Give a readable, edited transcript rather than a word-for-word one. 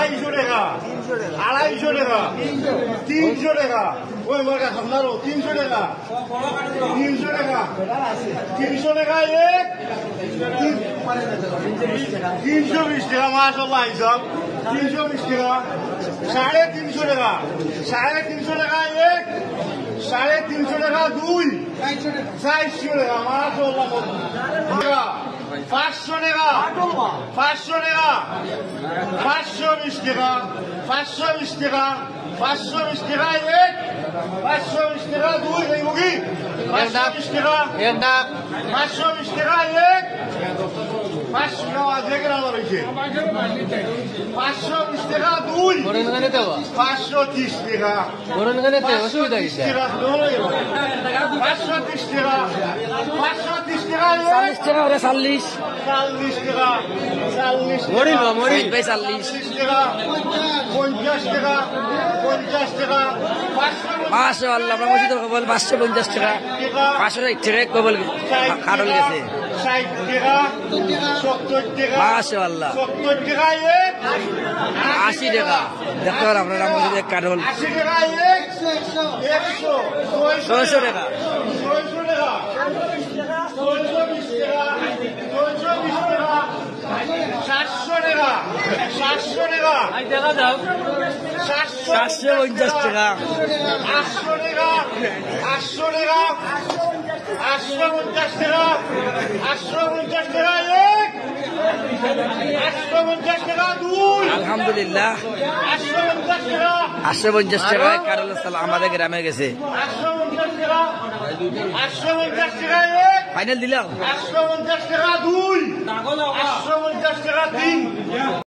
250 টাকা 250 টাকা 300 টাকা ওই আমার কাছে আপনারও 300 টাকা 300 টাকা 300 টাকা এক 320 টাকা মাশাআল্লাহ হিসাব 320 টাকা 350 টাকা 350 টাকা এক 350 টাকা দুই 400 টাকা মাশাআল্লাহ 500 টাকা 500 টাকা 520 টাকা 520 টাকা 520 টাকা এক 520 টাকা দুই এই মুগি 520 টাকা 520 টাকা এক 500 টাকা দেখে না রয়েছে 520 টাকা দুই 530 টাকা অসুবিধা 530 টাকা 530 টাকা 40 টাকা 40 টাকা ওরা 40 টাকা 40 মরিল ভাই 40 টাকা 50 টাকা 50 টাকা মাশাআল্লাহ আমরা মসজিদের কবল 550 টাকা 560 টাকা কবল কাটল গেছে 60 টাকা 70 টাকা মাশাআল্লাহ 70 টাকা এক 80 টাকা দেখো আপনারা মসজিদের কাটল 80 টাকা এক 100 600 টাকা 600 টাকা 620 টাকা 620 টাকা 700 টাকা 700 টাকা দেখা যাও 750 টাকা 800 টাকা 800 টাকা 850 টাকা 850 টাকা এক 850 টাকা দুই আলহামদুলিল্লাহ 850 টাকা 850 টাকায় কাটল সালাম আমাদের গ্রামে গেছে 850 টাকা 850 টাকা এক ফাইনাল দিলাম 850 টাকা দুই 850 টাকা তিন